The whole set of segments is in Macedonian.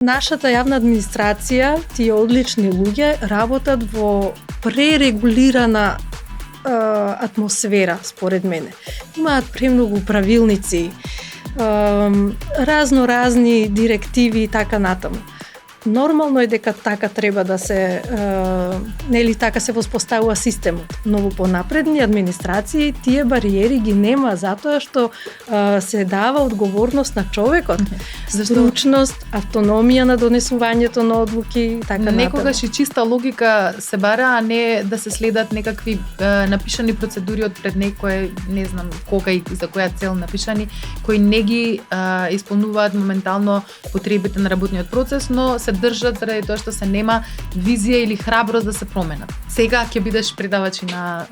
Нашата јавна администрација, тие одлични луѓе, работат во пререгулирана атмосфера, според мене. Имаат премногу правилници, разни директиви и така натаму. Нормално е дека така треба да се, нели така се воспоставува системот, но во понапредни администрации тие бариери ги нема затоа што се дава одговорност на човекот, стручност, автономија на донесувањето на одлуки и така натаму. Некогаш и чиста логика се бара, а не да се следат некакви напишани процедури од пред некој, не знам кога и за која цел напишани, кои не ги исполнуваат моментално потребите на работниот процес, но се држат заради тоа што се нема визија или храброст да се променат. Сега ќе бидеш предавач на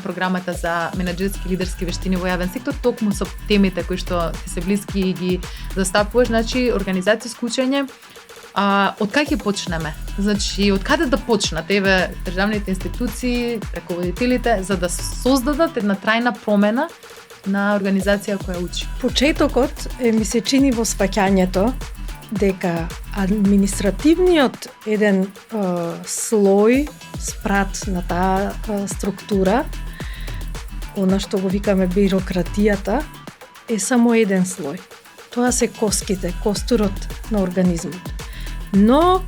програмата за менаџерски лидерски вештини во јавен сектор, токму со темите кои што ти се блиски и ги застапуваш, значи организацијско учење. Од кај ќе почнеме? Значи, од каде да почнат еве државните институции, раководителите, за да создадат една трајна промена на организација која учи? Почетокот ми се чини во сваќањето дека административниот еден слој спрат на таа структура, она што го викаме бирократијата, е само еден слој. Тоа се коските, костурот на организмот. Но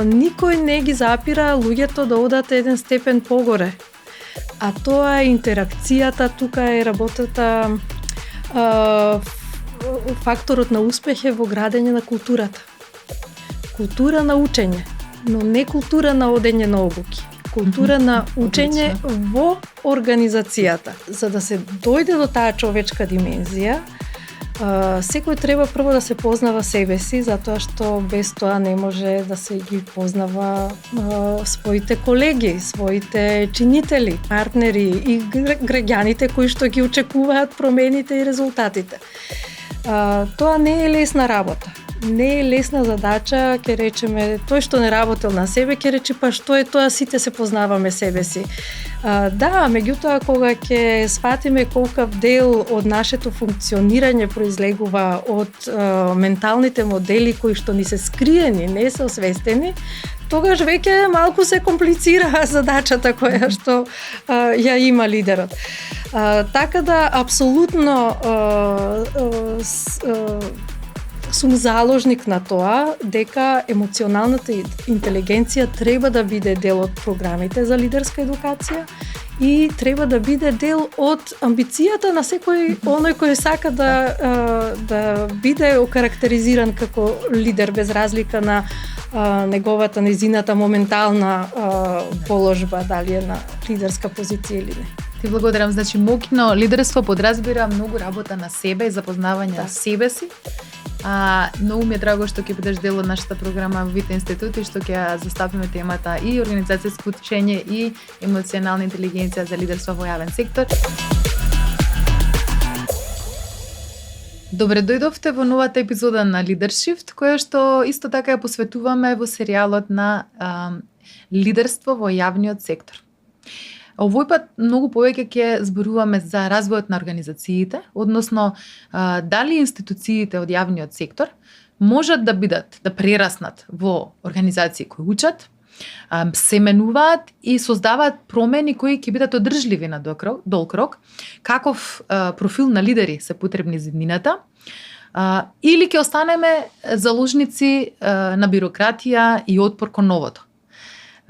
никој не ги запира луѓето да одат еден степен погоре. А тоа е интеракцијата, тука е работата, факторот на успех е во градење на културата. Култура на учење, но не култура на одење на обуки. Култура на учење во организацијата. За да се дојде до таа човечка димензија, секој треба прво да се познава себе си, затоа што без тоа не може да се ги познава своите колеги, своите чинители, партнери и граѓаните кои што ги очекуваат промените и резултатите. Тоа не е лесна работа. Не е лесна задача, ќе речеме, тој што не работел на себе, ќе рече па што е тоа, сите се познаваме себе си. Да, меѓутоа кога ќе сватиме колкав дел од нашето функционирање произлегува од менталните модели кои што ни се скриени, не се освестени, тогаш веќе малку се комплицира задачата која што ја има лидерот. Така да, апсолутно сум заложник на тоа дека емоционалната интелигенција треба да биде дел од програмите за лидерска едукација и треба да биде дел од амбицијата на секој оној кој сака да биде окарактеризиран како лидер без разлика на незината моментална положба, дали е на лидерска позиција или не. Ти благодарам. Значи, моќно лидерство подразбира многу работа на себе и запознавање на себе си. Многу ми е драго што ќе бидеш дел од нашата програма во Вита институт и што ќе застапиме темата и организацијско учење и емоционална интелигенција за лидерство во јавен сектор. Добре дојдовте во новата епизода на Leadershift, која што исто така ја посветуваме во серијалот на лидерство во јавниот сектор. Овој пат многу повеќе ќе зборуваме за развојот на организациите, односно дали институциите од јавниот сектор можат да бидат, да прераснат во организации кои учат, се менуваат и создаваат промени кои ќе бидат одржливи на долг рок, каков профил на лидери се потребни за иднината, или ќе останеме заложници на бирократија и отпор кон новото.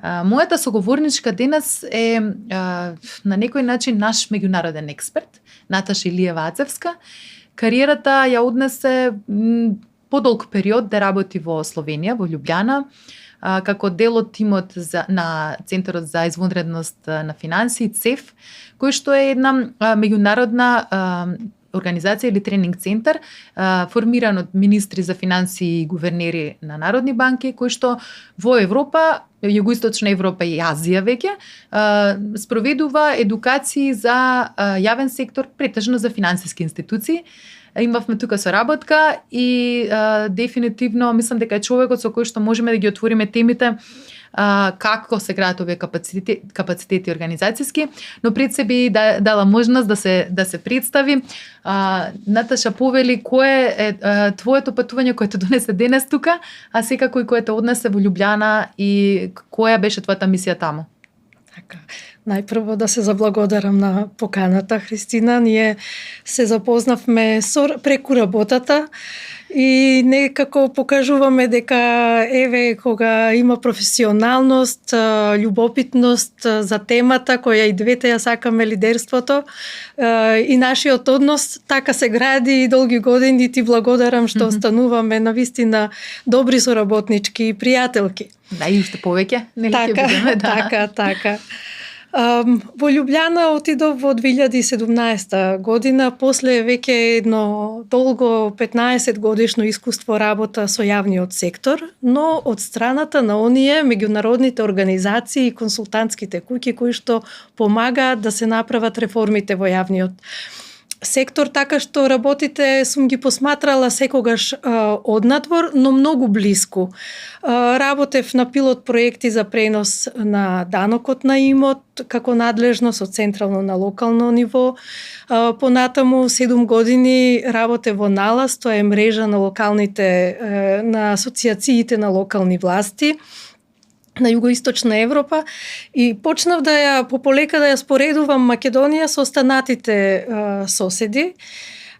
Мојата соговорничка денес е на некој начин наш меѓународен експерт, Наташа Илиева-Ацевска. Кариерата ја однесе подолг период да работи во Словенија, во Љубљана, како дел од тимот на Центарот за извонредност на финансии, ЦЕФ, кој што е една меѓународна организација или тренинг центар, формиран од министри за финансии и гувернери на народни банки, кои што во Европа, Југоисточна Европа и Азија веќе, спроведува едукации за јавен сектор, претежно за финансиски институции. Имавме тука соработка и дефинитивно мислам дека е човекот со кој што можеме да ги отвориме темите како се градат овие капацитети организацијски, но пред се би дала можност да се представи. Наташа, повели кое е твоето патување кое те донесе денес тука, а секако и кое те однесе во Љубљана и која беше твојата мисија таму? Така. Најпрво да се заблагодарам на поканата, Христина. Ние се запознавме преку работата и некако покажуваме дека кога има професионалност, љубопитност за темата која и двете ја сакаме, лидерството и нашиот однос така се гради и долги години. Ти благодарам што остануваме навистина добри соработнички и пријателки. Да, и уште повеќе, нели ќе бидеме, да. Така. Во Љубљана отидов во 2017 година, после веќе едно долго 15 годишно искуство работа со јавниот сектор, но од страната на оние меѓународните организации и консултантските куќи кои што помагаат да се направат реформите во јавниот сектор, така што работите сум ги посматрала секогаш однадвор, но многу блиску. Работев на пилот проекти за пренос на данокот на имот, како надлежност од централно на локално ниво. Понатаму 7 години работев во НАЛАС, тоа е мрежа на локалните, на асоциациите на локални власти на југоисточна Европа и почнав да ја пополека да ја споредувам Македонија со останатите соседи,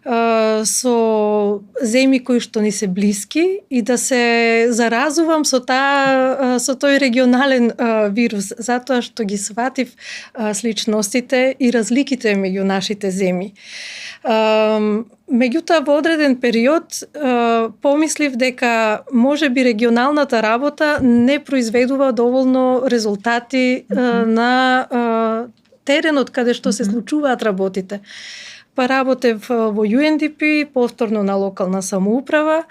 со земји кои што ни се блиски и да се заразувам со тој регионален вирус, затоа што ги сватив сличностите и разликите меѓу нашите земји. Меѓутоа, во одреден период помислив дека можеби регионалната работа не произведува доволно резултати на теренот каде што се случуваат работите. Па работев во UNDP, повторно на локална самоуправа,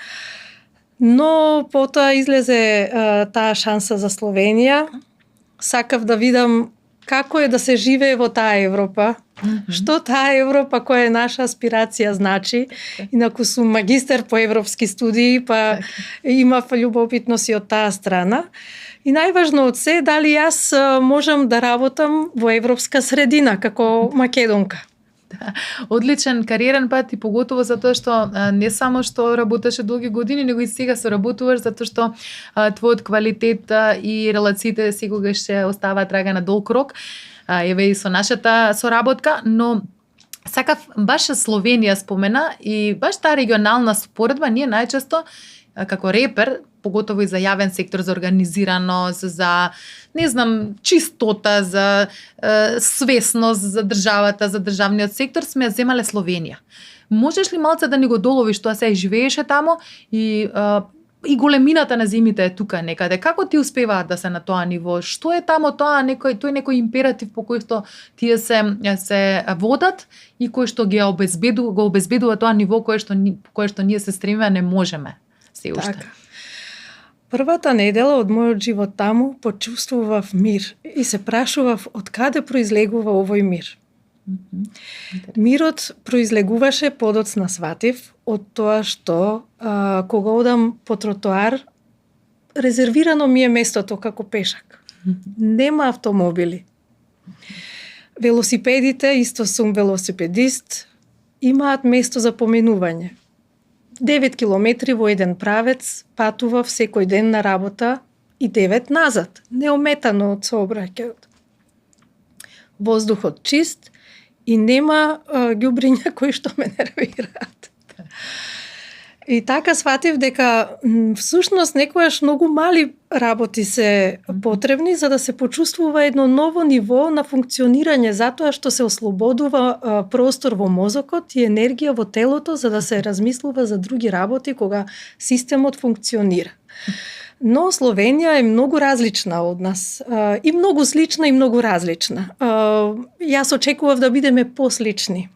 но потоа излезе таа шанса за Словенија. Сакав да видам како е да се живее во таа Европа, што таа Европа која е наша аспирација значи. Инаку сум магистер по европски студии, па имав љубопитност и од таа страна. И најважно од се, дали јас можам да работам во европска средина како македонка. Да. Одличен кариерен пат и поготово затоа што не само што работеше долги години, него и сега соработуваш затоа што твојот квалитет и релациите секогаш се оставаат трага на долг рок. Еве и со нашата соработка, но сакав баш Словенија спомена и баш таа регионална споредба. Ние најчесто како репер, поготово и за јавен сектор, за организираност, за чистота, за свесност за државата, за државниот сектор, сме ја земале Словенија. Можеш ли малце да ни го доловиш тоа се живееше тамо и големината на земјите е тука некаде? Како ти успеваат да се на тоа ниво? Што е тамо тоа некој императив по кој што тие се водат и кој што го обезбедува тоа ниво кое што ние се стремиме, не можеме се уште? Така. Првата недела од мојот живот таму почувствував мир и се прашував од каде произлегува овој мир. Мирот произлегуваше, подоцна сватив, од тоа што кога одам по тротоар, резервирано ми е местото како пешак. Нема автомобили. Велосипедите, исто сум велосипедист, имаат место за поминување. 9 километри во еден правец, патував секој ден на работа и 9 назад, неометано од сообраќајот. Воздухот чист и нема ѓубриња кои што ме нервираат. И така сватив дека всушност некојаш многу мали работи се потребни за да се почувствува едно ново ниво на функционирање, затоа што се ослободува простор во мозокот и енергија во телото за да се размислува за други работи кога системот функционира. Но Словенија е многу различна од нас. И многу слична и многу различна. Јас очекував да бидеме послични.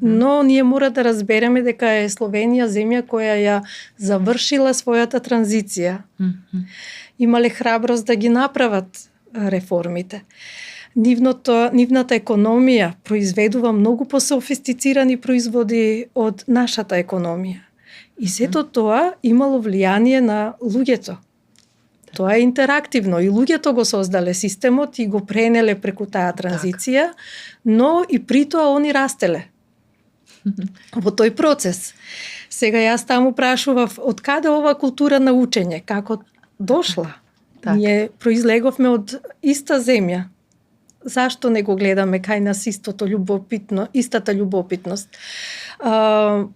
Но ние мора да разбереме дека е Словенија земја која ја завршила својата транзиција. Имале храброст да ги направат реформите. Нивната економија произведува многу пософистицирани производи од нашата економија. И сето тоа имало влијание на луѓето. Тоа е интерактивно и луѓето го создале системот и го пренеле преку таа транзиција, но и при тоа они растеле во тој процес. Сега јас таму прашував од каде ова култура на учење, како дошла? Ние произлеговме од иста земја. Зашто не го гледаме кај нас истата љубопитност?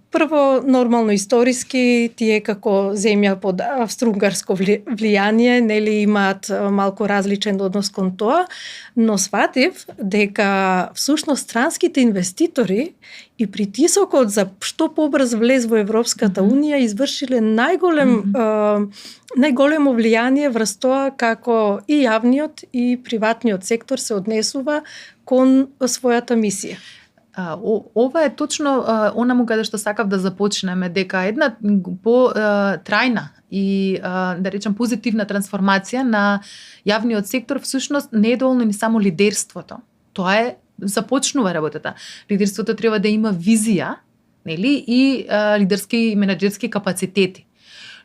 Прво, нормално историски, тие како земја под австро-унгарско влијание, нели имаат малку различен однос кон тоа, но сватив дека всушност странските инвеститори и притисокот за што побрз влез во Европската Унија извршиле најголемо влијание врз тоа како и јавниот и приватниот сектор се однесува кон својата мисија. Ова е точно онаму каде што сакав да започнеме, дека една по-трајна и да речем позитивна трансформација на јавниот сектор всушност не е доволно ни само лидерството. Тоа е започнува работата. Лидерството треба да има визија, нели, и лидерски и менаџерски капацитети.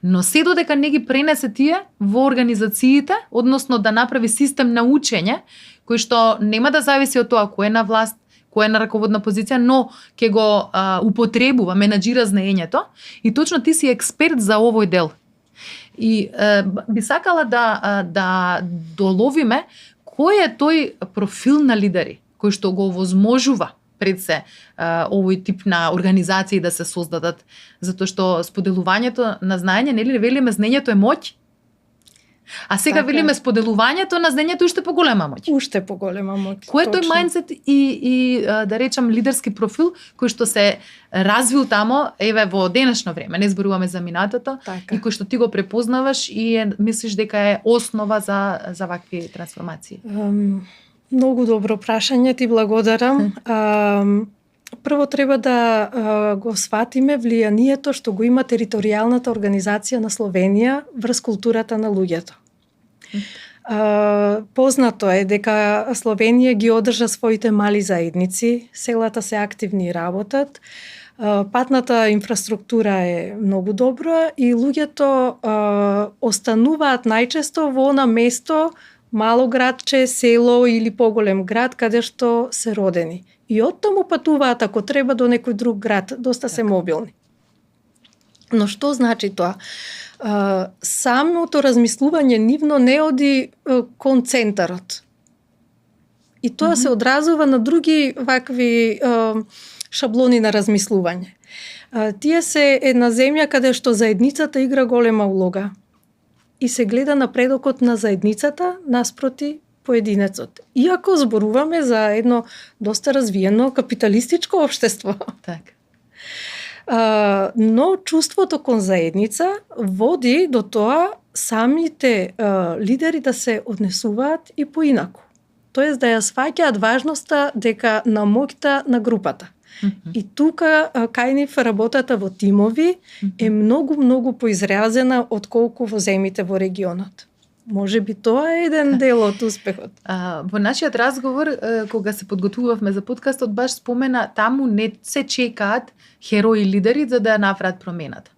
Но се додека не ги пренесе тие во организациите, односно да направи систем на учење, кој што нема да зависи од тоа кој е на власт, кој е на раководна позиција, но ќе го употребува, менаџира знаењето, и точно ти си експерт за овој дел. И би сакала да доловиме кој е тој профил на лидери кој што го овозможува пред се овој тип на организации да се создадат, затоа што споделувањето на знаење, нели велиме знаењето е моќ, а сега велиме споделувањето на знаењето уште поголема моќ. Уште поголема моќ. Кој е тој мајндсет и да речам лидерски профил кој што се развил тамо еве во денешно време, не зборуваме за минатото, и кој што ти го препознаваш и мислиш дека е основа за вакви трансформации? Многу добро прашање, ти благодарам. Прво треба да го сватиме влијанието што го има територијалната организација на Словенија врз културата на луѓето. Познато е дека Словенија ги одржа своите мали заедници, селата се активни и работат, патната инфраструктура е многу добра и луѓето остануваат најчесто во она место, мало градче, село или поголем град каде што се родени. И оттаму патуваат ако треба до некој друг град, доста се мобилни. Но што значи тоа? Самото размислување нивно не оди кон центарот. И тоа се одразува на други вакви шаблони на размислување. Тие се една земја каде што заедницата игра голема улога. И се гледа напредокот на заедницата наспроти поединецот. Иако зборуваме за едно доста развиено капиталистичко општество. Но чувството кон заедница води до тоа самите лидери да се однесуваат и поинаку. Тоест да ја сваќаат важноста дека на моќта на групата. И тука кај нив работата во тимови е многу поизразена отколку во земите во регионот. Може би тоа е еден дел од успехот. Во нашиот разговор, кога се подготвувавме за подкастот, баш спомена таму не се чекаат херои лидери за да ја направат промената.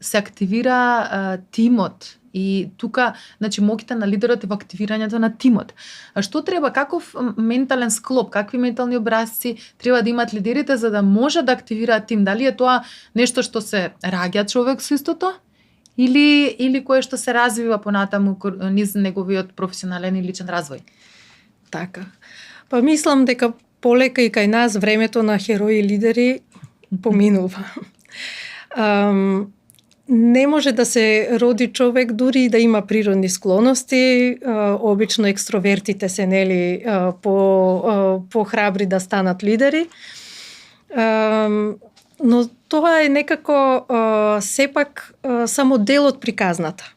Се активира тимот и тука, значи, моќта на лидерот е во активирањето на тимот. А што треба, каков ментален склоп, какви ментални образци треба да имат лидерите за да може да активираат тим? Дали е тоа нешто што се раѓа човек со истото? Или кое што се развива понатаму низ неговиот професионален и личен развој? Така. Па мислам дека полека и кај нас времето на херои и лидери поминува. Не може да се роди човек дури и да има природни склоности. Обично екстровертите се нели по храбри да станат лидери. Но тоа е некако сепак само дел од приказната.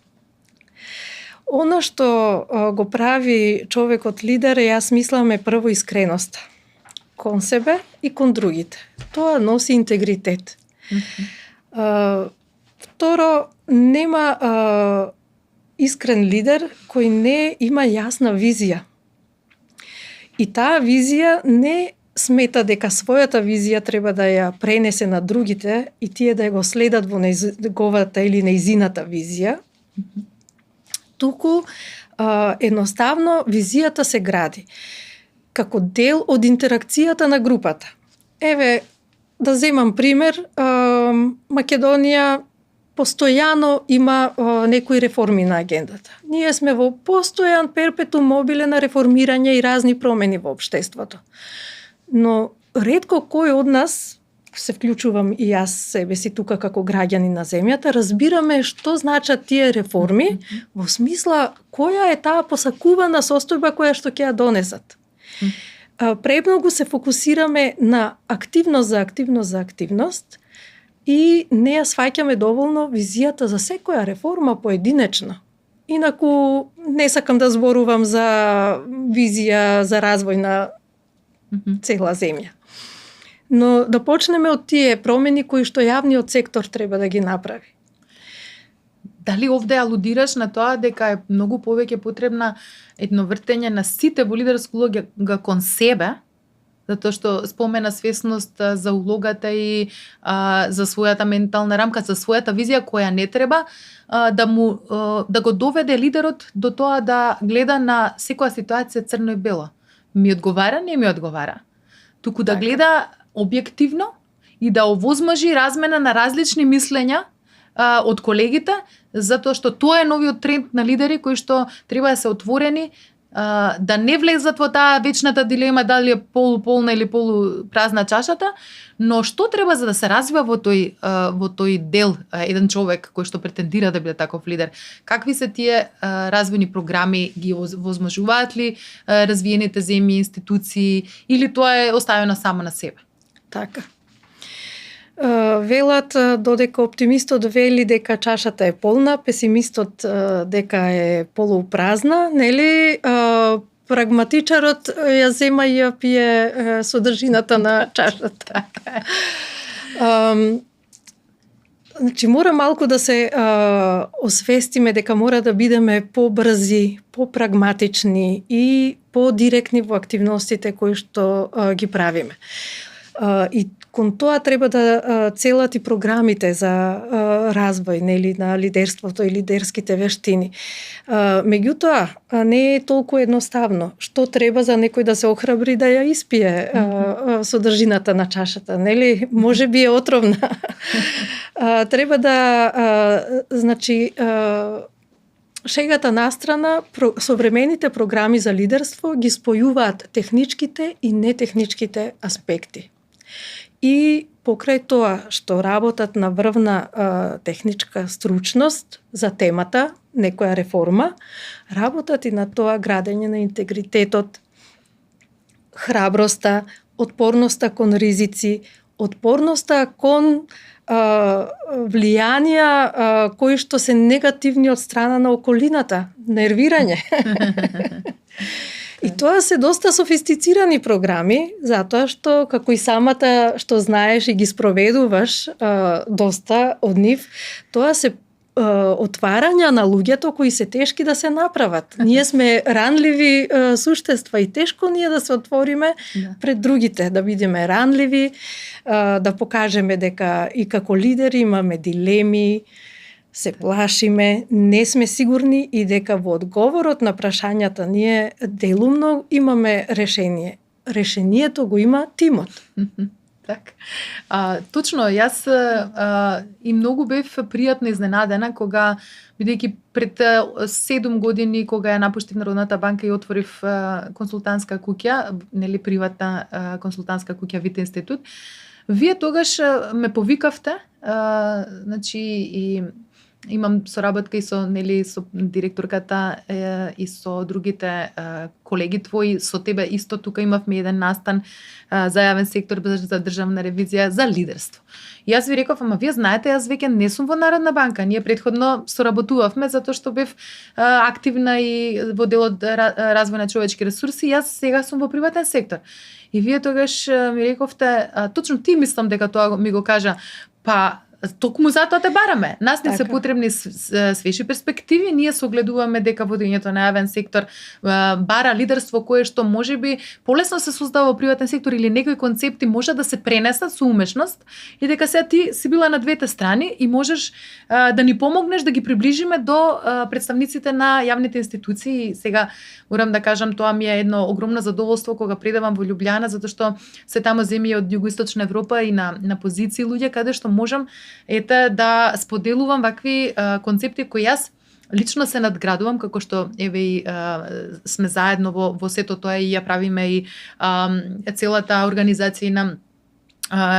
Она што го прави човекот лидер, јас мислам е прво искреноста кон себе и кон другите. Тоа носи интегритет. Второ, нема искрен лидер кој не има јасна визија. И таа визија не смета дека својата визија треба да ја пренесе на другите и тие да го следат во неговата или нејзината визија, туку едноставно визијата се гради како дел од интеракцијата на групата. Еве, да земам пример, Македонија постојано има некои реформи на агендата. Ние сме во постојан перпетум мобиле на реформирање и разни промени во општеството. Но ретко кој од нас, се вклучувам и јас себе си тука како граѓани на земјата, разбираме што значат тие реформи во смисла која е таа посакувана состојба која што ќе ја донесат. Премногу се фокусираме на активност за активност и не ја сваќаме доволно визијата за секоја реформа поединечно. Инаку не сакам да зборувам за визија за развој на цела земја. Но да почнеме од тие промени кои што јавниот сектор треба да ги направи. Дали овде алудираш на тоа дека е многу повеќе потребна едно вртење на сите во лидерска улога кон себе, затоа што спомена свесност за улогата и за својата ментална рамка, за својата визија која не треба да го доведе лидерот до тоа да гледа на секоја ситуација црно и бело. Ми одговара, не ми одговара. Туку да гледа објективно и да овозможи размена на различни мислења од колегите, затоа што тоа е новиот тренд на лидери кои што треба да се отворени, да не влезат во таа вечната дилема дали е полуполна или полупразна чашата, но што треба за да се развива во тој дел еден човек кој што претендира да биде таков лидер. Какви се тие развојни програми, ги возможуваат ли развиените земји, институции или тоа е оставено само на себе? Така. Велат додека оптимистот вели дека чашата е полна, песимистот дека е полупразна, нели? Прагматичарот ја зема и ја пие содржината на чашата. Значи, мора малку да се освестиме дека мора да бидеме побрзи, попрагматични и подиректни во активностите кои што ги правиме. И кон тоа треба да целат и програмите за развој, нели, на лидерството и лидерските вештини. Меѓутоа, не е толку едноставно. Што треба за некој да се охрабри да ја испие содржината на чашата, нели? Може би е отровна. Треба да, значи, шегата настрана, современите програми за лидерство ги спојуваат техничките и нетехничките аспекти. И покрај тоа што работат на врвна техничка стручност за темата, некоја реформа, работат и на тоа градење на интегритетот, храброста, отпорноста кон ризици, отпорноста кон влијанија кои што се негативни од страна на околината, нервирање. И тоа се доста софистицирани програми, затоа што, како и самата што знаеш и ги спроведуваш доста од нив, тоа се отварања на луѓето кои се тешки да се направат. Ние сме ранливи суштества и тешко ние да се отвориме пред другите, да бидеме ранливи, да покажеме дека и како лидери имаме дилеми, се плашиме, не сме сигурни и дека во одговорот на прашањата ние делумно имаме решение. Решението го има тимот. Так. Точно, јас и многу бев пријатно изненадена кога, бидејќи пред 7 години кога ја напуштив Народната банка и отворив консултантска куќа, нели приватна консултантска куќа Вит институт, вие тогаш ме повикавте, значи и имам соработка и со директорката и со другите колеги твои, со тебе исто тука имавме еден настан за јавен сектор, за државна ревизија, за лидерство. И јас ви реков, ама вие знаете, јас веќе не сум во Народна банка, ние претходно соработувавме затоа што бев активна и во делот развој на човечки ресурси, јас сега сум во приватен сектор. И вие тогаш ми рековте, точно ти мислам дека тоа ми го кажа, па токму затоа те бараме. Нас не се Така. потребни свежи перспективи, ние согледуваме дека водењето на јавен сектор бара лидерство кое што можеби полесно се создава во приватен сектор или некои концепти може да се пренесат со умешност и дека сега ти си била на двете страни и можеш да ни помогнеш да ги приближиме до представниците на јавните институции. И сега морам да кажам, тоа ми е едно огромно задоволство кога предавам во Љубљана, затоа што се таму земји од југоисточна Европа и на позиции луѓе каде што можам да споделувам вакви концепти кои јас лично се надградувам, како што еве и сме заедно во сето тоа и ја правиме и целата организација на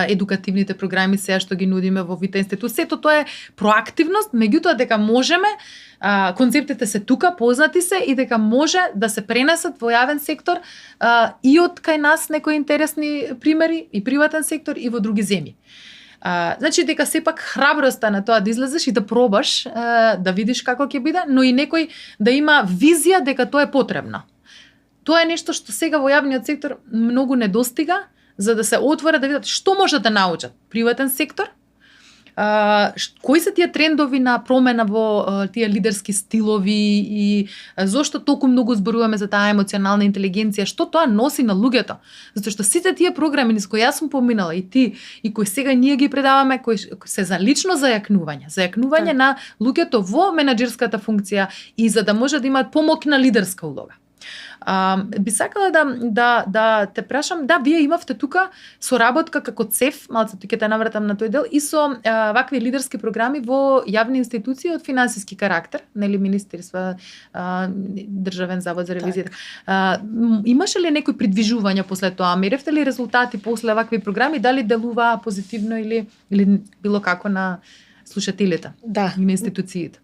едукативните програми сега што ги нудиме во Вита институт. Сето тоа е проактивност, меѓутоа дека можеме, концептите се тука, познати се и дека може да се пренесат во јавен сектор и од кај нас некои интересни примери и приватен сектор и во други земји. Значи дека сепак храброста на тоа да излезеш и да пробаш, да видиш како ќе биде, но и некој да има визија дека тоа е потребно. Тоа е нешто што сега во јавниот сектор многу недостига, за да се отвора да видат што може да научат приватен сектор, кои се тие трендови на промена во тие лидерски стилови и зошто толку многу зборуваме за таа емоционална интелигенција, што тоа носи на луѓето. Затоа што сите тие програми низ кои јас сум поминала и ти и кои сега ние ги предаваме, кои се за лично зајакнување на луѓето во менаџерската функција и за да може да имаат помоќна лидерска улога. Би сакала да те прашам, да, вие имавте тука соработка како ЦЕФ, малце ќе те навратам на тој дел, и со вакви лидерски програми во јавни институции од финансиски карактер, нели министерства, Државен завод за ревизија. Имаше ли некои придвижувања после тоа? Меревте ли резултати после вакви програми, дали делуваа позитивно или било како на слушателите и на институциите?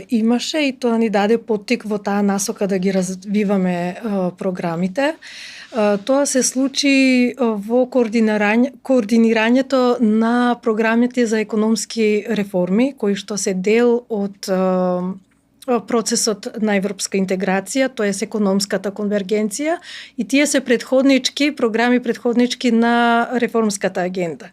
Имаше и тоа ни даде поттик во таа насока да ги развиваме програмите. Тоа се случи во координирањето на програмите за економски реформи, кои што се дел од процесот на европска интеграција, тоа е економската конвергенција, и тие се програми предходнички на реформската агенда.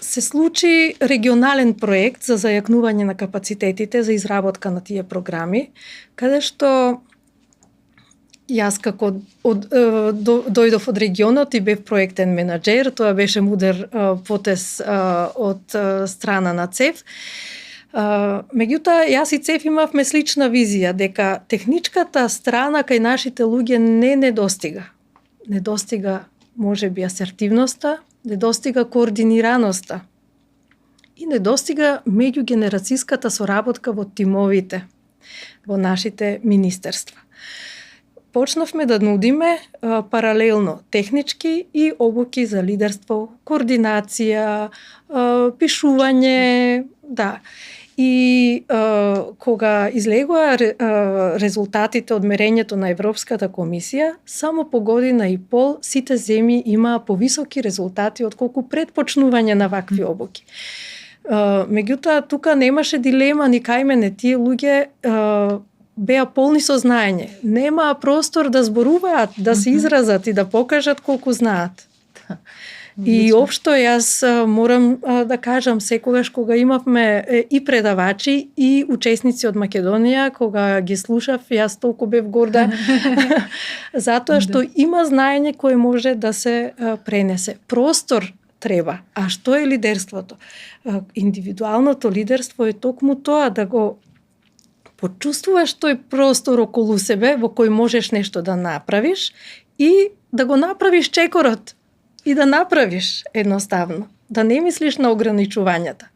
Се случи регионален проект за зајакнување на капацитетите за изработка на тие програми, каде што јас како дојдов од регионот и бев проектен менаџер, тоа беше мудер потез од страна на ЦЕФ. Меѓутоа, јас и ЦЕФ имавме слична визија, дека техничката страна кај нашите луѓе не недостига. Недостига можеби асертивноста, недостига координираноста и недостига меѓугенерацијската соработка во тимовите во нашите министерства. Почнавме да нудиме паралелно технички и обуки за лидерство, координација, пишување, да. И кога излегоа резултатите од мерењето на Европската комисија, само по година и пол сите земји имаа повисоки резултати отколку пред почнување на вакви обуки. Меѓутоа, тука немаше дилема ни кај мене, тие луѓе беа полни со знаење. Немаа простор да зборуваат, да се изразат и да покажат колку знаат. И општо јас морам да кажам, секогаш кога имавме и предавачи и учесници од Македонија, кога ги слушав, јас толку бев горда, затоа што има знаење кое може да се пренесе. Простор треба. А што е лидерството? Индивидуалното лидерство е токму тоа, да го почувствуваш тој простор околу себе во кој можеш нешто да направиш и да го направиш чекорот. И да направиш едноставно, да не мислиш на ограничувањата.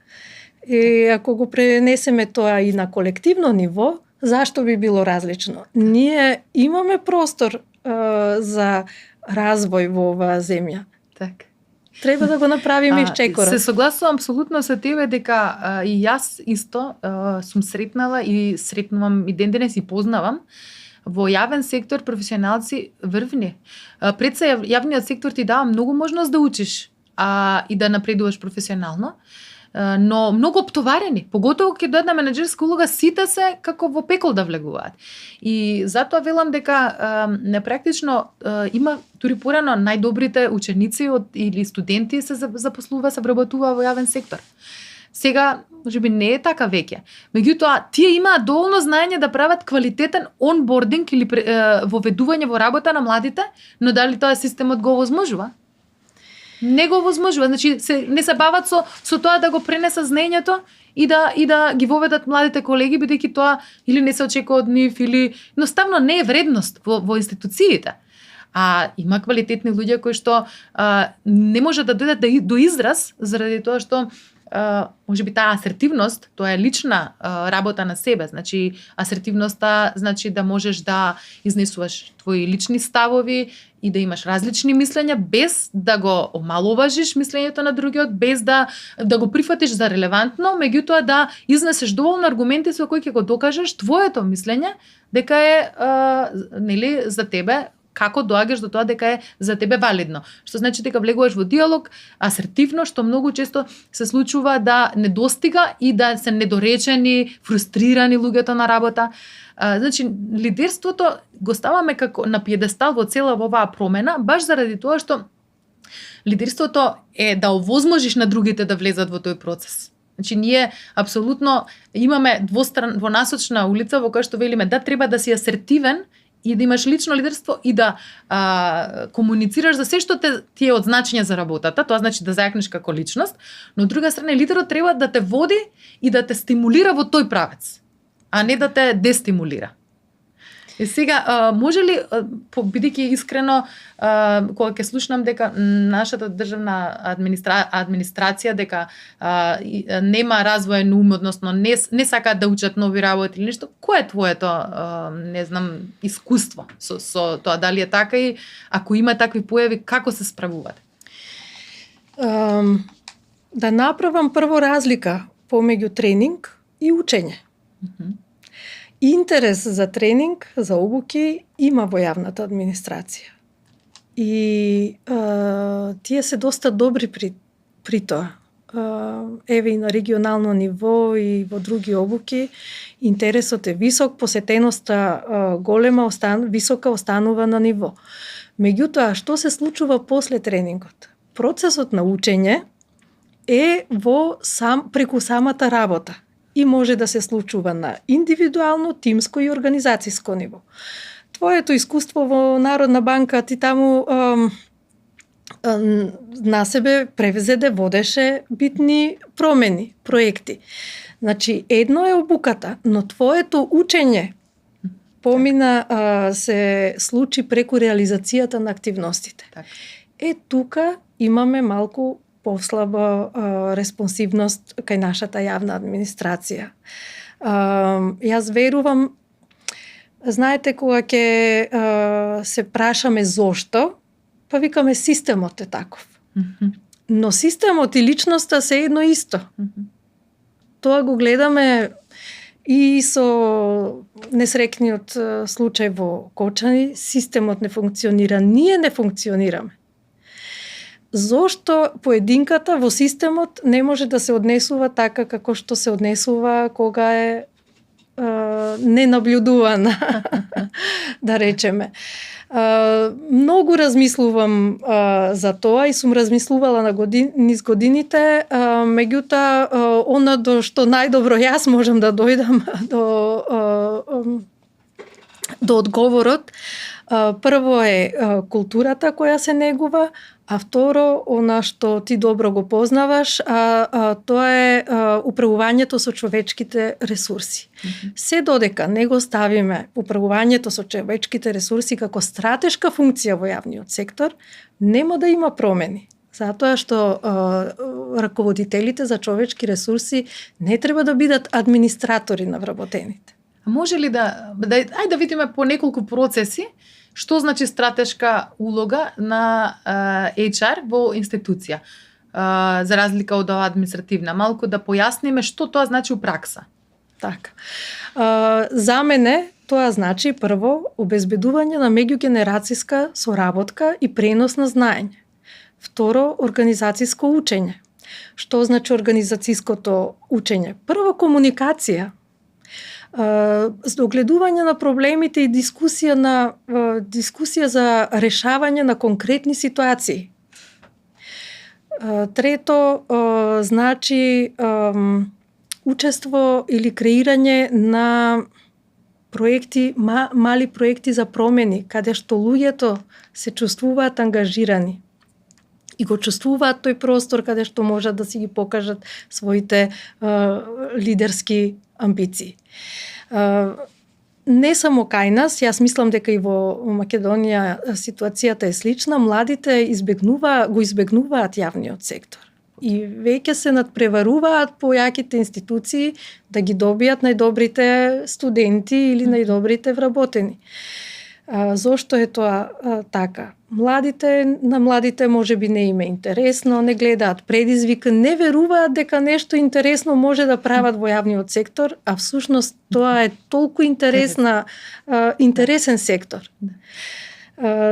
И ако го пренесеме тоа и на колективно ниво, зашто би било различно? Ние имаме простор за развој во оваа земја. Так. Треба да го направиме исчекорот. Се согласувам апсолутно со тебе дека и јас исто сум сретнала и сретнувам и ден денес и познавам во јавен сектор професионалци врвни. Пред се јавниот сектор ти дава многу можност да учиш и да напредуваш професионално. но многу оптоварени. Поготово ќе дојде на менеджерска улога, сите се како во пекол да влегуваат. И затоа велам дека непрактично има дури порано најдобрите ученици или студенти се запослува, се вработува во јавен сектор. Сега, можеби не е така веќе. Меѓутоа, тие имаат доволно знаење да прават квалитетен онбординг или воведување во работа на младите, но дали тоа системот го овозможува? Не го овозможува. Значи, не се бават со тоа да го пренесат знаењето и да ги воведат младите колеги, бидејќи тоа или не се очекува од нив, или едноставно не е вредност во институциите. А има квалитетни луѓе кои што не може да дојдат до израз заради тоа што можеби таа асертивност, тоа е лична работа на себе. Значи, асертивноста значи да можеш да изнесуваш твои лични ставови и да имаш различни мислења без да го омаловажиш мислењето на другиот, без да го прифатиш за релевантно, меѓутоа да изнесеш доволно аргументи со кои ќе го докажеш твоето мислење дека е нели за тебе, како доаѓаш до тоа дека е за тебе валидно. Што значи дека влегуваш во диалог асертивно, што многу често се случува да не достига и да се недоречени, фрустрирани луѓето на работа. Значи, лидерството го ставаме како на пиедестал во цела оваа промена, баш заради тоа што лидерството е да овозможиш на другите да влезат во тој процес. Значи, ние апсолутно имаме двонасочна улица во која што велиме да треба да си асертивен и да имаш лично лидерство и да комуницираш за се што ти е од значење за работата, тоа значи да зајакнеш како личност, но од друга страна лидерот треба да те води и да те стимулира во тој правец, а не да те дестимулира. И сега, може ли, бидејќи искрено, кога ќе слушнам дека нашата државна администрација дека нема развоен ум, односно не сакаат да учат нови работи или нешто, кој е твоето, не знам, искуство со тоа? Дали е така и ако има такви појави, како се справувате? Да направам прво разлика помеѓу тренинг и учење. Интерес за тренинг, за обуки има во јавната администрација. И тие се доста добри при тоа. Еве и на регионално ниво и во други обуки интересот е висок, посетеноста голема, висока, останува на ниво. Меѓутоа, што се случува после тренингот? Процесот на учење е преку самата работа. И може да се случува на индивидуално, тимско и организацијско ниво. Твоето искуство во Народна банка, ти таму на себе превзеде, водеше битни промени, проекти. Значи, едно е обуката, но твоето учење помина, се случи преку реализацијата на активностите. Тука имаме малку послаба респонсивност кај нашата јавна администрација. Јас верувам, знаете, кога ќе се прашаме зошто, па викаме системот е таков. Но системот и личноста се едно исто. Тоа го гледаме и со несрекниот случај во Кочани, системот не функционира, ние не функционираме. Зошто поединката во системот не може да се однесува така како што се однесува кога е ненаблюдувана, да речеме. Многу размислувам за тоа и сум размислувала низ годините, меѓутоа она до што најдобро јас можам да дојдам до одговорот, прво е културата која се негува, а второ, она што ти добро го познаваш, тоа е управувањето со човечките ресурси. Се додека не го ставиме управувањето со човечките ресурси како стратешка функција во јавниот сектор, нема да има промени. Затоа што раководителите за човечки ресурси не треба да бидат администратори на вработените. А може ли ајде да видиме по неколку процеси што значи стратешка улога на HR во институција, за разлика од оваа административна. Малку да појасниме што тоа значи у пракса. Така. За мене тоа значи прво обезбедување на меѓугенерацијска соработка и пренос на знаење. Второ, организацијско учење. Што значи организацијското учење? Прво, комуникација. Огледување на проблемите и дискусија за решавање на конкретни ситуации. Трето, значи учество или креирање на проекти, мали проекти за промени, каде што луѓето се чувствуваат ангажирани и го чувствуваат тој простор каде што можат да си ги покажат своите лидерски амбиции. Не само кај нас, јас мислам дека и во Македонија ситуацијата е слична, младите го избегнуваат јавниот сектор. И веќе се надпреваруваат по јаките институции да ги добијат најдобрите студенти или најдобрите вработени. Зошто е тоа така? На младите можеби не им е интересно, не гледаат предизвика, не веруваат дека нешто интересно може да прават во јавниот сектор, а всушност тоа е толку интересен сектор.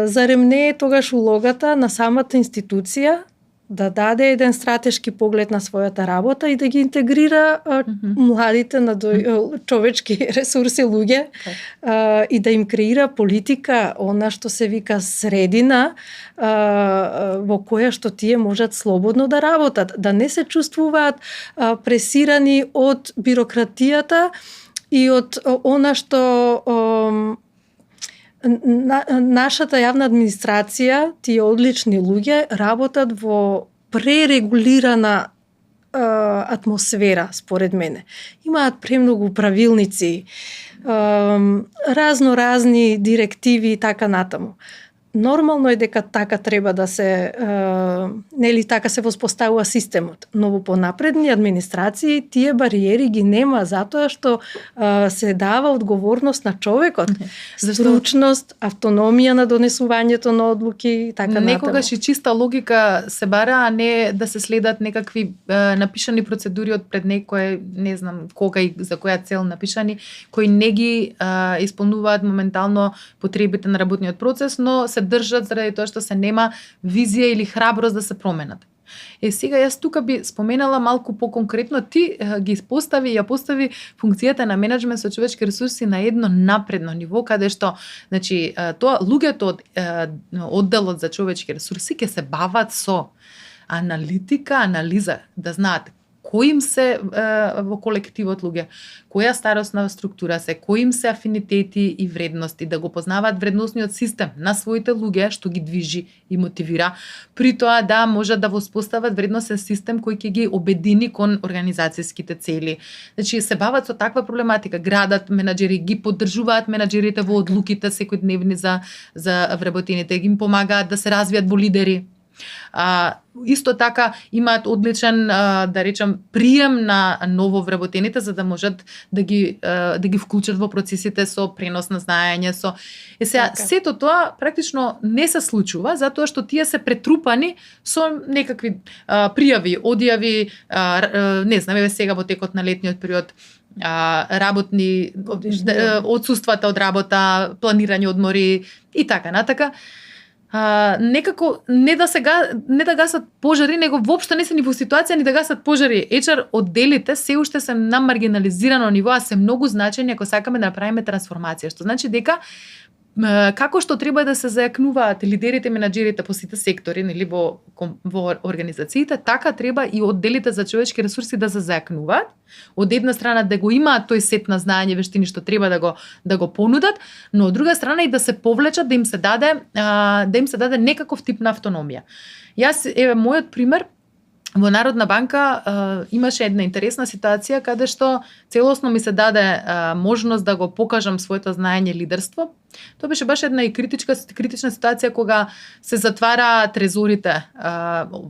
Зарем не е тогаш улогата на самата институција да даде еден стратешки поглед на својата работа и да ги интегрира младите на човечки ресурси луѓе и да им креира политика, она што се вика средина во која што тие можат слободно да работат, да не се чувствуваат пресирани од бирократијата и од она што нашата јавна администрација, тие одлични луѓе, работат во пререгулирана атмосфера, според мене. Имаат премногу правилници, разни директиви и така натаму. Нормално е дека така треба да се, нели така се воспоставува системот, но во понапредни администрации тие бариери ги нема затоа што се дава одговорност на човекот, стручност, автономија на донесувањето на одлуки и така натаму. Некогаш и чиста логика се бара, а не да се следат некакви напишани процедури од пред некој, не знам кога и за која цел напишани, кои не ги исполнуваат моментално потребите на работниот процес, но се држат заради тоа што се нема визија или храброст да се променат. Сега јас тука би споменала малку поконкретно, ти ја постави функцијата на менеджмент со човечки ресурси на едно напредно ниво, каде што, значи, тоа луѓето од одделот за човечки ресурси ќе се бават со аналитика, анализа, да знаат кои им се во колективот луѓе, која старосна структура се, кои им се афинитети и вредности, да го познаваат вредносниот систем на своите луѓе, што ги движи и мотивира, при тоа да можат да воспостават вредносен систем кој ќе ги обедини кон организацијските цели. Значи се бават со таква проблематика, градат менаџери, ги поддржуваат менаџерите во одлуките секојдневни за вработените, ги им помагаат да се развијат во лидери. Исто така имаат одличен, да речем, прием на ново вработените за да можат да ги вклучат во процесите со пренос на знаење, сето тоа практично не се случува затоа што тие се претрупани со некакви пријави, одјави, не знам, еве сега во текот на летниот период работни отсуствата од работа, планирање одмори и така натака. Некако не да гасат пожари, него воопшто не се ни во ситуација ни да гасат пожари. HR одделите се уште се на маргинализирано ниво, а се многу значени ако сакаме да направиме трансформација, што значи дека како што треба да се зајакнуваат лидерите, менаџерите по сите сектори, нели во организациите, така треба и одделите за човечки ресурси да се зајакнуваат. Од една страна да го имаат тој сет на знаење, вештини што треба да го понудат, но од друга страна и да се повлечат, да им се даде некаков тип на автономија. Јас еве мојот пример. Во Народна банка имаше една интересна ситуација каде што целосно ми се даде можност да го покажам своето знаење и лидерство. Тоа беше баш една и критична ситуација кога се затвара трезорите,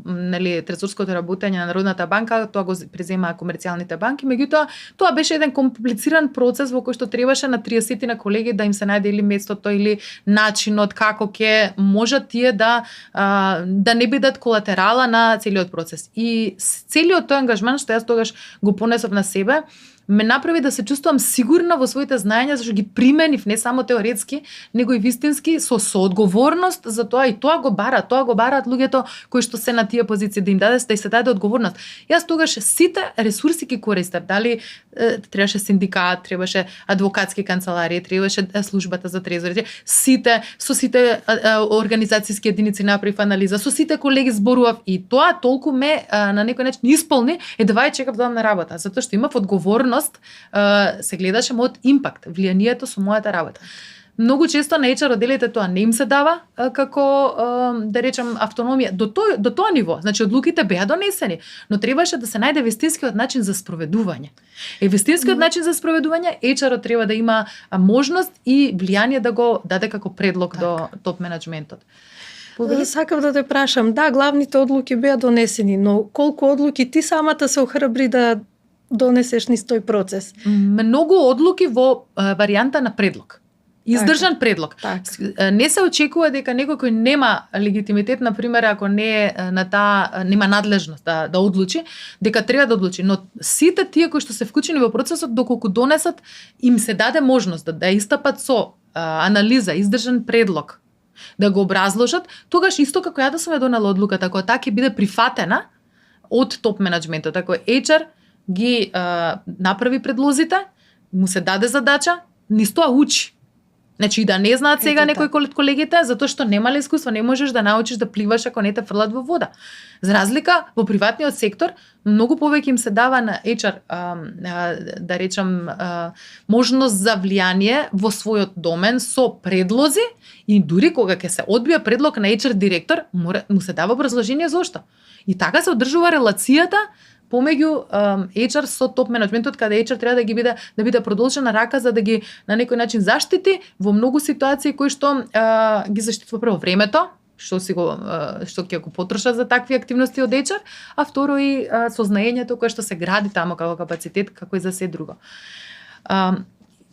нели трезорското работење на Народната банка, тоа го преземаа комерцијалните банки, меѓутоа тоа беше еден комплициран процес во кој што требаше на 30 на колеги да им се најде или местото или начинот како ќе можат тие да не бидат колатерала на целиот процес. И целиот тој ангажман што јас тогаш го понесов на себе, ме направи да се чувствувам сигурна во своите знаења, зашто ги применив не само теоретски, него и вистински со соодговорност за тоа, и тоа го бараат луѓето кои што се на тие позиции, да им се даде одговорност. Јас тогаш сите ресурси ги користев, дали требаше синдикат, требаше адвокатски канцеларии, требаше службата за трезори, со сите организацијски единици направив анализа, со сите колеги зборував, и тоа толку ме на некој начин исполни, давај чекав да одам на работа, затоа што имав одговорност, се гледаше мојот импакт, влијанието со мојата работа. Многу често на HR одделите тоа не им се дава како, да речем, автономија до тоа ниво. Значи, одлуките беа донесени, но требаше да се најде вистинскиот начин за спроведување. Вистинскиот начин за спроведување, HR-от треба да има можност и влијание да го даде како предлог до топ менеджментот. Сакав да те прашам, да, главните одлуки беа донесени, но колку одлуки ти самата се охрабри да донесеш низ тој процес? Многу одлуки во варијанта на предлог. Издржан предлог. Не се очекува дека некој кој нема легитимитет, на пример, ако не е на нема надлежност да одлучи, дека треба да одлучи, но сите тие кои што се вклучени во процесот, доколку донесат, им се даде можност да истапат со анализа, издржан предлог, да го образложат, тогаш исто како ја да сум ја донела одлуката, ако таа ќе биде прифатена од топ менеджментот, ако HR ги направи предлозите, му се даде задача, низ тоа учи. Значи, и да не знаат сега некои од колегите, затоа што немале искуство, не можеш да научиш да пливаш ако не те фрлат во вода. За разлика, во приватниот сектор, многу повеќе им се дава на HR, да речам, можност за влијание во својот домен со предлози, и дури кога ќе се одбија предлог на HR директор, му се дава образложение зошто. И така се одржува релацијата помеѓу HR со топ менеджментот, каде HR треба да биде продолжена рака за да ги на некој начин заштити во многу ситуации кои што ги заштитува прво времето, што ќе го потрошат за такви активности од HR, а второ и сознаењето кое што се гради тамо како капацитет, како и за се друго.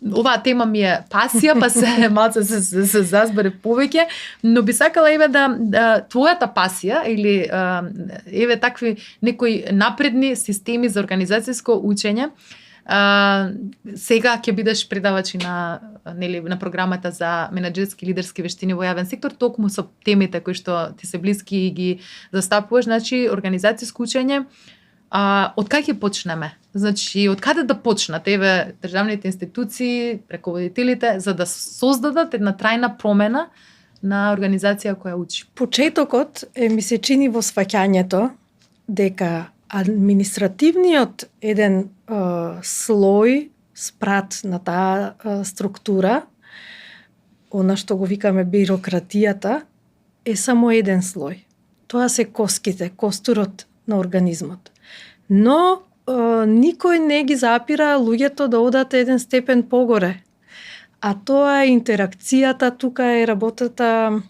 Оваа тема ми е пасија, па се малце се зазбере повеќе, но би сакала да твојата пасија или такви некои напредни системи за организацијско учење, сега ќе бидеш предавач на програмата за менаџерски лидерски вештини во јавен сектор, токму со темите кои што ти се блиски и ги застапуваш, значи организацијско учење. Од кај ќе почнеме? Значи, од каде да почнат државните институции, раководителите, за да создадат една трајна промена на организација која учи? Почетокот ми се чини во сваќањето дека административниот еден слој, спрат на таа структура, она што го викаме бирократијата, е само еден слој. Тоа се коските, костурот на организмот. Но никој не ги запира луѓето да одат еден степен погоре. А тоа е интеракцијата, тука е работата,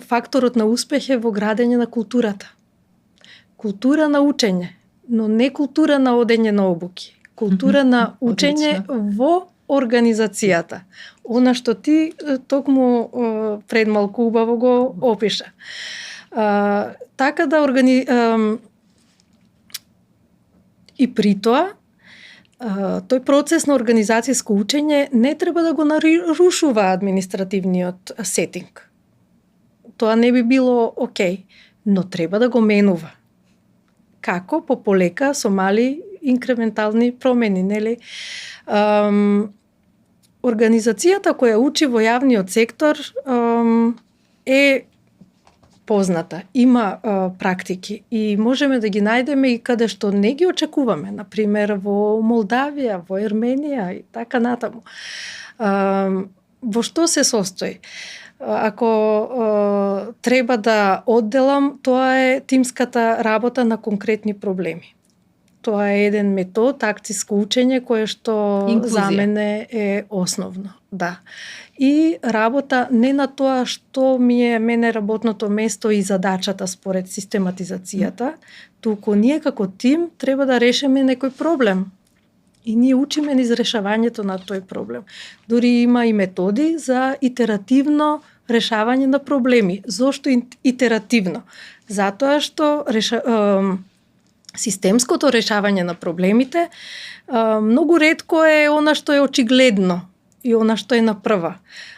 факторот на успех е во градење на културата. Култура на учење, но не култура на одење на обуки. Култура на учење во организацијата. Она што ти токму пред малку убаво го опиша. Така да и при тоа, тој процес на организацијско учење не треба да го нарушува административниот сетинг. Тоа не би било окей, но треба да го менува. Како? По полека, со мали инкрементални промени, нели? Организацијата која учи во јавниот сектор е позната, има практики и можеме да ги најдеме и каде што не ги очекуваме, например во Молдавија, во Ерменија и така натаму. Во што се состои? Ако треба да одделам, тоа е тимската работа на конкретни проблеми. Тоа е еден метод, акцијско учење, кое што за мене е основно. Да. И работа не на тоа што ми е мене работното место и задачата според систематизацијата, туку ние како тим треба да решиме некој проблем. И ние учиме низ решавањето на тој проблем. Дури има и методи за итеративно решавање на проблеми. Зошто итеративно? Затоа што Системското решавање на проблемите многу ретко е она што е очигледно и она што е на прва.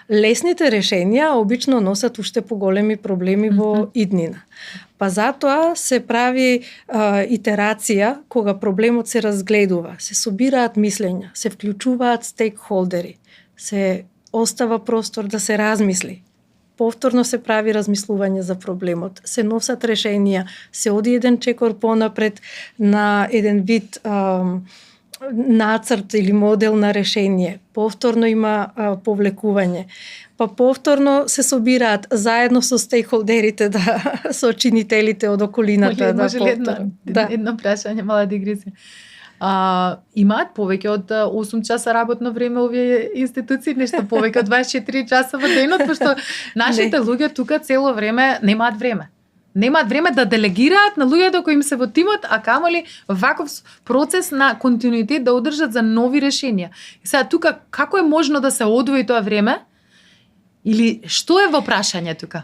Лесните решенија обично носат уште поголеми проблеми во иднина. Па затоа се прави итерација кога проблемот се разгледува, се собираат мислења, се вклучуваат стейкхолдери, се остава простор да се размисли. Повторно се прави размислување за проблемот, се носат решенија, се оди еден чекор понапред на еден вид нацрт или модел на решение. Повторно има повлекување. Па повторно се собираат заедно со стейкхолдерите, со чинителите од околината. Може ли едно прашање, мала дигресија? Имаат повеќе од 8 часа работно време овие институции, нешто повеќе од 24 часа во денот, пошто нашите луѓе тука цело време немаат време. Немаат време да делегираат на луѓето кои им се во тимот, а камоли ваков процес на континуитет да одржат за нови решенија. И сега тука како е можно да се одвои тоа време? Или што е во прашање тука?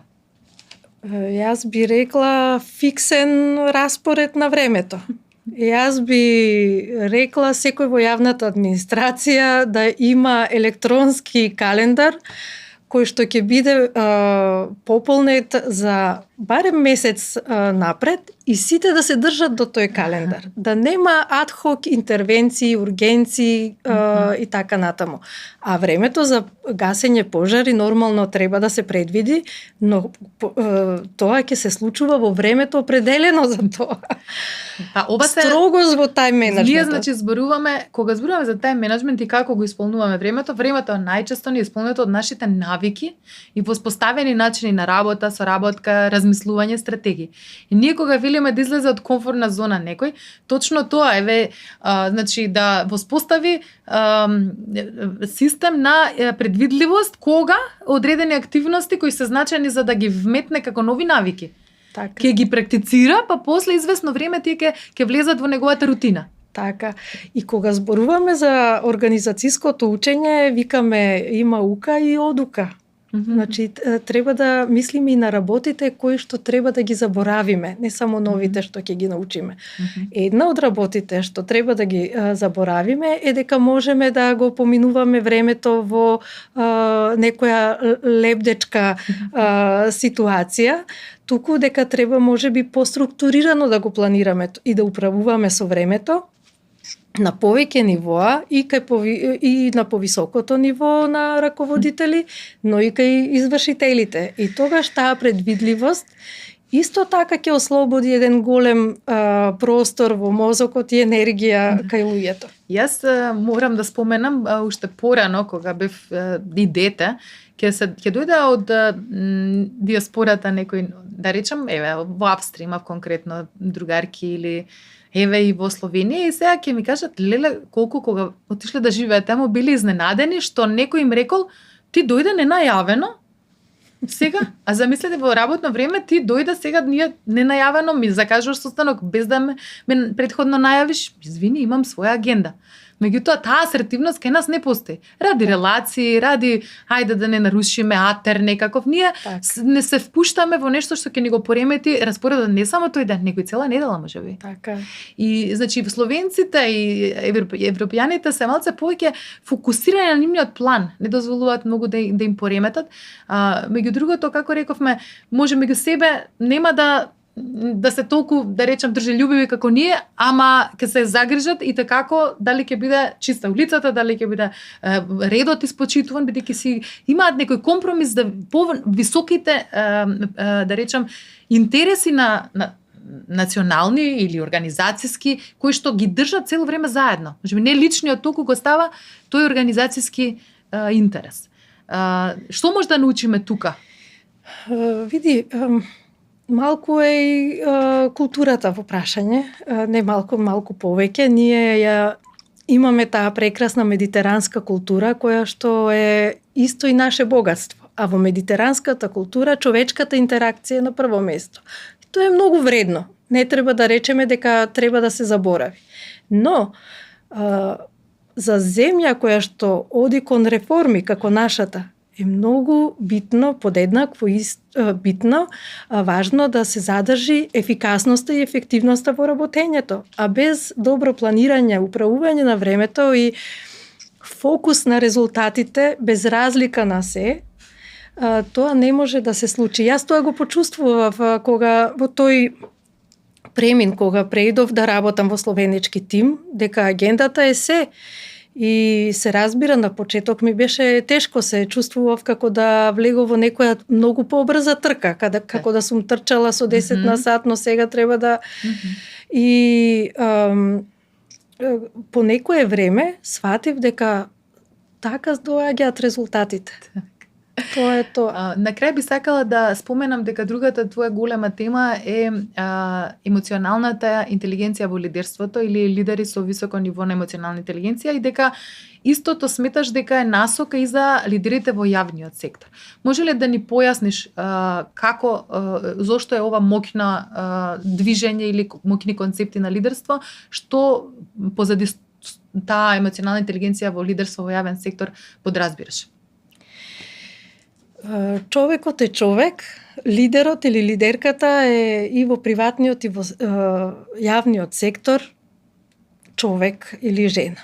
Јас би рекла фиксен распоред на времето. Јас би рекла секој во јавната администрација да има електронски календар кој што ќе биде пополнет за барем месец напред и сите да се држат до тој календар. Да нема адхок интервенции, ургенции и така натаму. А времето за гасење пожари нормално треба да се предвиди, но тоа ќе се случува во времето определено за тоа. Строгост во тајм менеджмент. Ние значи зборуваме, кога зборуваме за тајм менеджмент и како го исполнуваме времето е најчесто не исполнето од нашите навики и воспоставени начини на работа, соработка, размислување, стратегии. И ние кога велиме да излезе од комфортна зона некој, точно тоа значи да воспостави систем на предвидливост кога одредени активности кои се значајни за да ги вметне како нови навики. Така. Ке ги практицира, па после известно време тие ќе влезат во неговата рутина. Така. И кога зборуваме за организацијското учење, викаме има ука и одука. Значи, треба да мислиме и на работите кои што треба да ги заборавиме, не само новите што ќе ги научиме. Една од работите што треба да ги заборавиме е дека можеме да го поминуваме времето во некоја лебдечка ситуација, туку дека треба можеби поструктурирано да го планираме и да управуваме со времето на повеќе нивоа и на повисокото ниво на раководители, но и кај извршителите. И тогаш таа предвидливост исто така ќе ослободи еден голем простор во мозокот и енергија кај луѓето. Јас морам да споменам уште порано кога бев и дете, ќе дојде од диаспората некој, да речам, во Австрија имав конкретно другарки или и во Словенија и сега ќе ми кажат, леле, колку кога отишле да живеат таму били изненадени што некој им рекол, ти дојде ненајавено, сега, а замислете во работно време ти дојде сега ние ненајавено ми закажуваш состанок без да ме претходно најавиш, извини, имам своја агенда. Меѓутоа, таа асертивност кај нас не постои. Ради релации, ради, хајде да не нарушиме атер некаков, ние не се впуштаме во нешто што ќе ни го поремети распоредот не само тој ден, него и цела недела можеби. Така. И значи словенците и европјаните се малце повеќе фокусирани на нивниот план, не дозволуваат многу да им пореметат. Меѓу другото, како рековме, може меѓу себе нема да се толку, да речам, држелјубиви како ние, ама ќе се загрижат и како дали ќе биде чиста улицата, дали ќе биде редот испочитуван, бидејќи си имаат некој компромис да високите, да речам, интереси на национални или организацијски, кои што ги држат цело време заедно. Значи, не личниот толку го става тој организацијски интерес. Што може да научиме тука? Види, малку е и културата во прашање, не малку повеќе. Ние ја имаме таа прекрасна медитеранска култура која што е исто и наше богатство. А во медитеранската култура човечката интеракција е на прво место. Тоа е многу вредно. Не треба да речеме дека треба да се заборави. Но за земја која што оди кон реформи како нашата, е многу битно, подеднакво битно, важно да се задржи ефикасноста и ефективноста во работењето. А без добро планирање, управување на времето и фокус на резултатите, без разлика на се, тоа не може да се случи. Јас тоа го почувствував кога во тој премин, кога преидов да работам во словенички тим, дека агендата е се. И се разбира, на почеток ми беше тешко, се чувствував како да влегов во некоја многу побрза трка, како да сум трчала со 10 на сат, но сега треба да... И по некое време сватив дека така доаѓаат резултатите. Тоа е тоа. На крај би сакала да споменам дека другата твоја голема тема е емоционалната интелигенција во лидерството или лидери со високо ниво на емоционална интелигенција и дека истото сметаш дека е насока и за лидерите во јавниот сектор. Може ли да ни појасниш како, зошто е ова моќна движење или моќни концепти на лидерство, што позади таа емоционална интелигенција во лидерство во јавен сектор подразбираш? Човекот е човек, лидерот или лидерката е и во приватниот и во јавниот сектор човек или жена.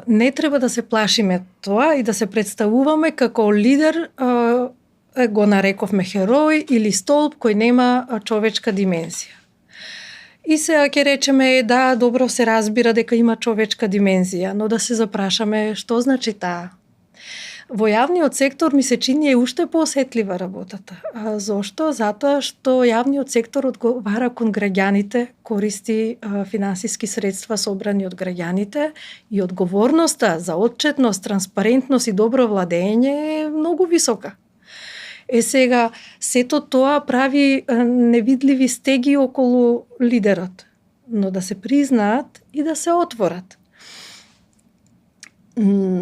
Не треба да се плашиме тоа и да се представуваме како лидер, го нарековме херој или столб кој нема човечка димензија. И сега ќе речеме, да, добро се разбира дека има човечка димензија, но да се запрашаме што значи таа. Во јавниот сектор ми се чини е уште поосетлива работата. Зошто? Затоа што јавниот сектор одговара кон граѓаните, користи финансиски средства собрани од граѓаните и одговорноста за отчетност, транспарентност и добро владење е многу висока. Сега, сето тоа прави невидливи стеги околу лидерот, но да се признаат и да се отворат.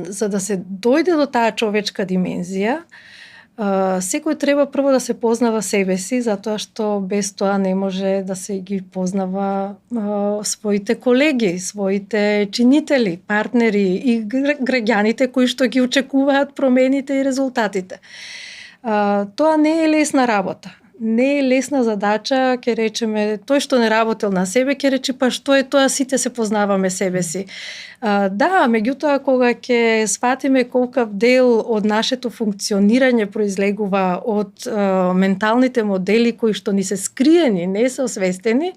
За да се дојде до таа човечка димензија, секој треба прво да се познава себе си, затоа што без тоа не може да се ги познава своите колеги, своите чинители, партнери и граѓаните кои што ги очекуваат промените и резултатите. Тоа не е лесна работа. Не е лесна задача, ќе речеме, тој што не работел на себе, ќе рече, па што е тоа, сите се познаваме себе си. Да, меѓутоа, кога ќе сватиме колкав дел од нашето функционирање произлегува од менталните модели кои што ни се скриени, не се освестени,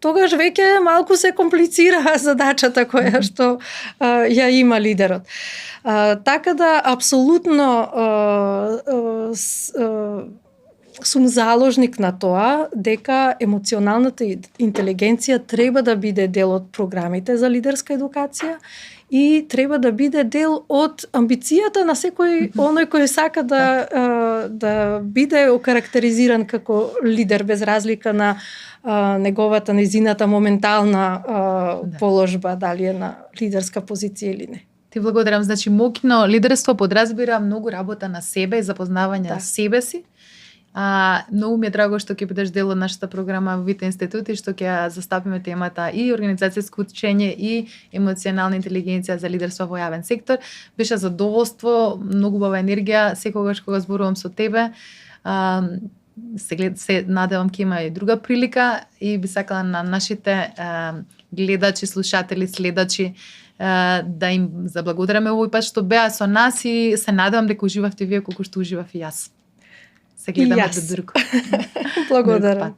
тогаш веќе малку се комплицира задачата која што ја има лидерот. Така да, апсолутно сум заложник на тоа дека емоционалната интелигенција треба да биде дел од програмите за лидерска едукација и треба да биде дел од амбицијата на секој оној кој сака да биде окарактеризиран како лидер без разлика на незината моментална положба, дали е на лидерска позиција или не. Ти благодарам. Значи, моќно лидерство подразбира многу работа на себе и запознавање на себе си. Многу ми е драго што ќе бидеш дел од нашата програма во Вита институт и што ќе застапиме темата и организацијско учење и емоционална интелигенција за лидерство во јавен сектор. Беше задоволство, многу убава енергија секогаш кога зборувам со тебе. Се надевам ќе има и друга прилика и би сакала на нашите гледачи, слушатели, следачи да им заблагодараме овој пат што беа со нас и се надевам дека уживавте вие колку што уживав и јас. Се гледаме до друг. Благодарам.